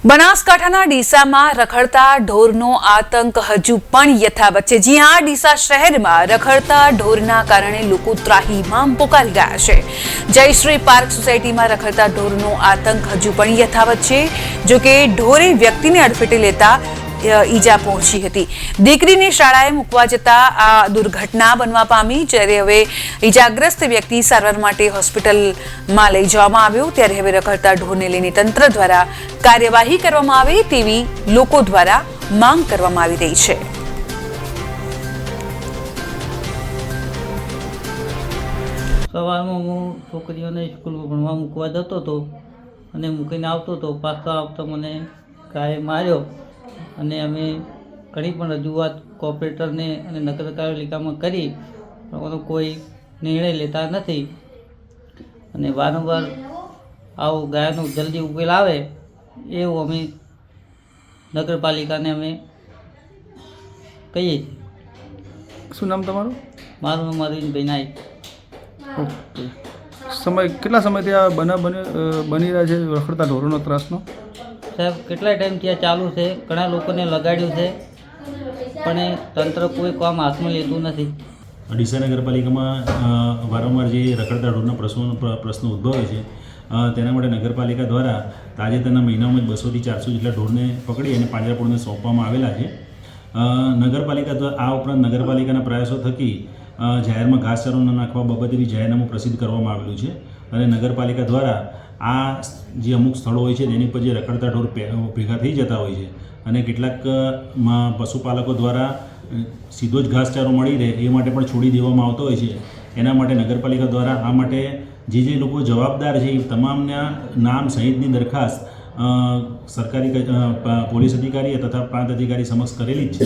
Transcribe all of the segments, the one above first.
બનાસકાંઠાના ડીસામાં રખડતા ઢોરનો આતંક હજુ પણ યથાવત છે। જી હા, ડીસા શહેરમાં રખડતા ઢોરના કારણે લોકો ત્રાહિમામ પોકારી ગયા છે। જયશ્રી પાર્ક સોસાયટીમાં રખડતા ઢોરનો આતંક હજુ પણ યથાવત છે। જો કે ઢોરે વ્યક્તિને અડફેટે લેતા ઈજા પહોંચી હતી। દીકરીને શાળાએ મૂકવા જતા આ દુર્ઘટના બનવા પામી। જ્યારે હવે ઈજાગ્રસ્ત વ્યક્તિ સારવાર માટે હોસ્પિટલમાં લઈ જવામાં આવ્યો। ત્યારે હવે રખડતા ઢોરને લઈને તંત્ર દ્વારા કાર્યવાહી કરવામાં આવે તેવી લોકો દ્વારા માંગ કરવામાં આવી રહી છે। સવારમાં હું છોકરીઓને સ્કૂલમાં ભણવા મૂકવા જતો હતો અને મૂકીને આવતો હતો। પાછા આવતા મને ગાયે માર્યો અને અમે ઘણી પણ રજૂઆત કોર્પોરેટરને અને નગરપાલિકામાં કરી, પણ કોઈ નિર્ણય લેતા નથી અને વારંવાર આવો ગાયનો જલ્દી ઉકેલ આવે એવું અમે નગરપાલિકાને અમે કહીએ છીએ। શું નામ તમારું? મારું નામ અરવિંદભાઈ નાઈક। ઓકે, કેટલા સમયથી આ બનાવ બની રહ્યા છે રખડતા ઢોરોનો ત્રાસનો? સાહેબ, કેટલાય ટાઈમથી આ ચાલુ છે। ઘણા લોકોને લગાડ્યું છે પણ એ તંત્ર કોઈ કામ હાથમાં લેતું નથી। ડીસા નગરપાલિકામાં વારંવાર જે રખડતા ઢોરના પ્રશ્નો ઉદ્ભવે છે, તેના માટે નગરપાલિકા દ્વારા તાજેતરના મહિનામાં જ 200 થી 400 જેટલા ઢોરને પકડી અને પાંજરાપોળને સોંપવામાં આવેલા છે। નગરપાલિકા દ્વારા આ ઉપરાંત નગરપાલિકાના પ્રયાસો થકી જાહેરમાં ઘાસચારો ન નાખવા બાબતે બી જાહેરનામું પ્રસિદ્ધ કરવામાં આવેલું છે અને નગરપાલિકા દ્વારા આ જે અમુક સ્થળો હોય છે તેની પર જે રખડતા ઢોર ભેગા થઈ જતા હોય છે અને કેટલાકમાં પશુપાલકો દ્વારા સીધો જ ઘાસચારો મળી રહે એ માટે પણ છોડી દેવામાં આવતો હોય છે। એના માટે નગરપાલિકા દ્વારા આ માટે જે લોકો જવાબદાર છે એ તમામના નામ સહિતની દરખાસ્ત સરકારી પોલીસ અધિકારી તથા પ્રાંત અધિકારી સમક્ષ કરેલી જ છે,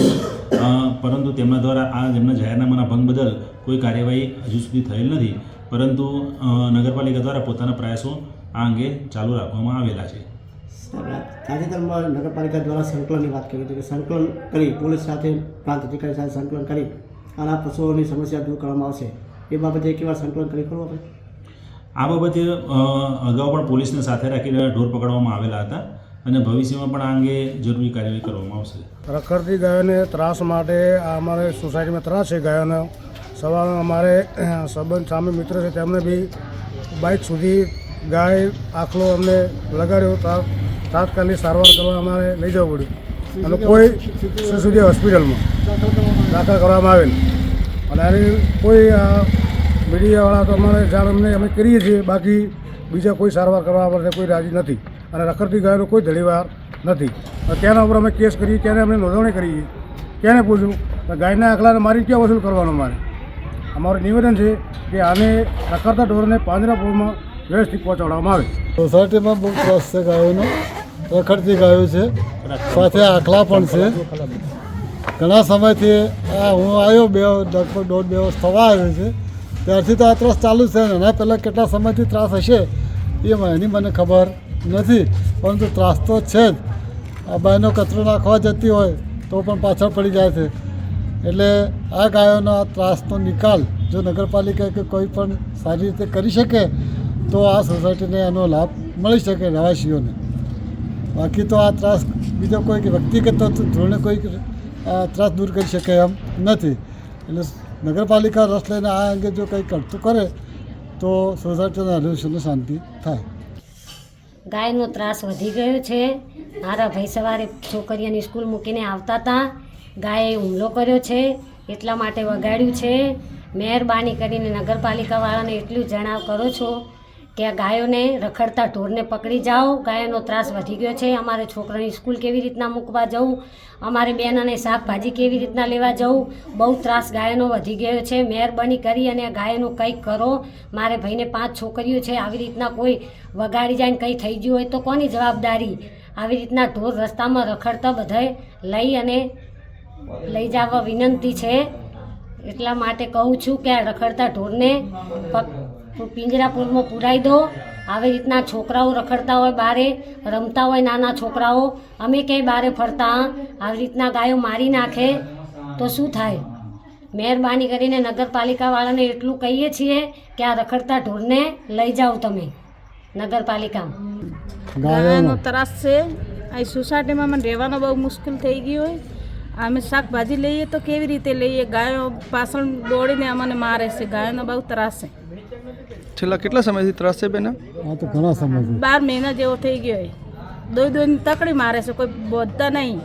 પરંતુ તેમના દ્વારા આ તેમના જાહેરનામાના ભંગ બદલ કોઈ કાર્યવાહી હજુ સુધી થયેલ નથી। પરંતુ નગરપાલિકા દ્વારા પોતાના પ્રયાસો આ અંગે ચાલુ રાખવામાં આવેલા છે। તાજેતરમાં નગરપાલિકા દ્વારા સંકલનની વાત કરી હતી કે સંકલન કરી પોલીસ સાથે પ્રાંત અધિકારી સાથે સંકલન કરી અને આ પશુઓની સમસ્યા દૂર કરવામાં આવશે, એ બાબતે કેવા સંકલન કરી ખરું આપણે? આ બાબતે અગાઉ પણ પોલીસને સાથે રાખીને ઢોર પકડવામાં આવેલા હતા અને ભવિષ્યમાં પણ આ અંગે જરૂરી કાર્યવાહી કરવામાં આવશે। રખડતી ગાયોને ત્રાસ માટે આ અમારે સોસાયટીમાં ત્રાસ છે ગાયોનો। સવારમાં અમારે સંબંધ સામે મિત્ર છે તેમને બી બાઇક સુધી ગાય આખલો અમને લગાડ્યો, તાત્કાલિક સારવાર કરવા અમારે લઈ જવું પડ્યું અને કોઈ સુધી હોસ્પિટલમાં દાખલ કરવામાં આવેલ અને આની કોઈ મીડિયાવાળા તો અમારે જાણ અમે કરીએ છીએ, બાકી બીજા કોઈ સારવાર કરવા માટે કોઈ રાજી નથી અને રખડતી ગાયનો કોઈ ધડીવાર નથી। તેના ઉપર અમે કેસ કરીએ, તેને અમે નોંધણી કરીએ, કેને પૂછ્યું ગાયના આખલાને મારી ક્યાં વસૂલ કરવાનો? અમારું નિવેદન છે કે આને રખડતા ઢોરને પાંજરાપોળમાં વ્યવસ્થિત પહોંચાડવામાં આવે। સોસાયટીમાં બહુ ત્રાસ છે ગાયોનો, રખડતી ગાયો છે, સાથે આખલા પણ છે। ઘણા સમયથી હું આવ્યો લગભગ 1.5-2 વર્ષ થવા આવ્યો છે, ત્યારથી તો આ ત્રાસ ચાલુ છે। એના પહેલાં કેટલા સમયથી ત્રાસ હશે એની મને ખબર નથી, પરંતુ ત્રાસ તો છે જ। આ ગાયનો કચરો નાખવા જતી હોય તો પણ પાછળ પડી જાય છે। એટલે આ ગાયોના ત્રાસનો નિકાલ જો નગરપાલિકા કે કોઈ પણ સારી રીતે કરી શકે તો આ સોસાયટીને એનો લાભ મળી શકે રહેવાસીઓને। બાકી તો આ ત્રાસ બીજો કોઈ વ્યક્તિગત ધોરણે કોઈ ત્રાસ દૂર કરી શકે એમ નથી। એટલે નગરપાલિકા રસ લઈને આ અંગે જો કંઈ કરતું કરે તો સોસાયટીના રહેવાસીઓને શાંતિ થાય। ગાયનો ત્રાસ વધી ગયો છે। મારા ભાઈ સવારે છોકરીઓની સ્કૂલ મૂકીને આવતા હતા, ગાયે હુમલો કર્યો છે, એટલા માટે વગાડ્યું છે। મહેરબાની કરીને નગરપાલિકાવાળાને એટલું જણાવ કરો છો કે આ ગાયોને રખડતા ઢોરને પકડી જાઓ। ગાયોનો ત્રાસ વધી ગયો છે। અમારે છોકરાની સ્કૂલ કેવી રીતના મૂકવા જવું, અમારે બેનને શાકભાજી કેવી રીતના લેવા જવું, બહુ ત્રાસ ગાયોનો વધી ગયો છે। મહેરબાની કરી અને આ ગાયોનું કંઈક કરો। મારે ભાઈને 5 છોકરીઓ છે, આવી રીતના કોઈ વગાડી જાય ને કંઈ થઈ ગયું હોય તો કોની જવાબદારી? આવી રીતના ઢોર રસ્તામાં રખડતા બધાએ લઈ જવા વિનંતી છે। એટલા માટે કહું છું કે આ રખડતા ઢોરને પિંજરાપુરમાં પુરાઈ દો। આવી રીતના છોકરાઓ રખડતા હોય, બારે રમતા હોય નાના છોકરાઓ, અમે ક્યાંય બારે ફરતા આવી રીતના ગાયો મારી નાખે તો શું થાય? મહેરબાની કરીને નગરપાલિકાવાળાને એટલું કહીએ છીએ કે આ રખડતા ઢોરને લઈ જાઓ તમે નગરપાલિકામાં। ગાયોનો ત્રાસ છે આ સોસાયટીમાં મને રહેવાનો બહુ મુશ્કેલ થઈ ગયો હોય. અમે શાકભાજી લઈએ તો કેવી રીતે લઈએ? ગાયો પાછળ દોડીને અમને મારે છે. ગાયોનો બહુ ત્રાસ છે. છેલ્લા કેટલા સમયથી ત્રાસ છે બેન? આ તો ઘણા સમયથી 12 મહિના જેવો થઈ ગયો હોય. દોઈ તકડી મારે છે, કોઈ બોધતા નહીં.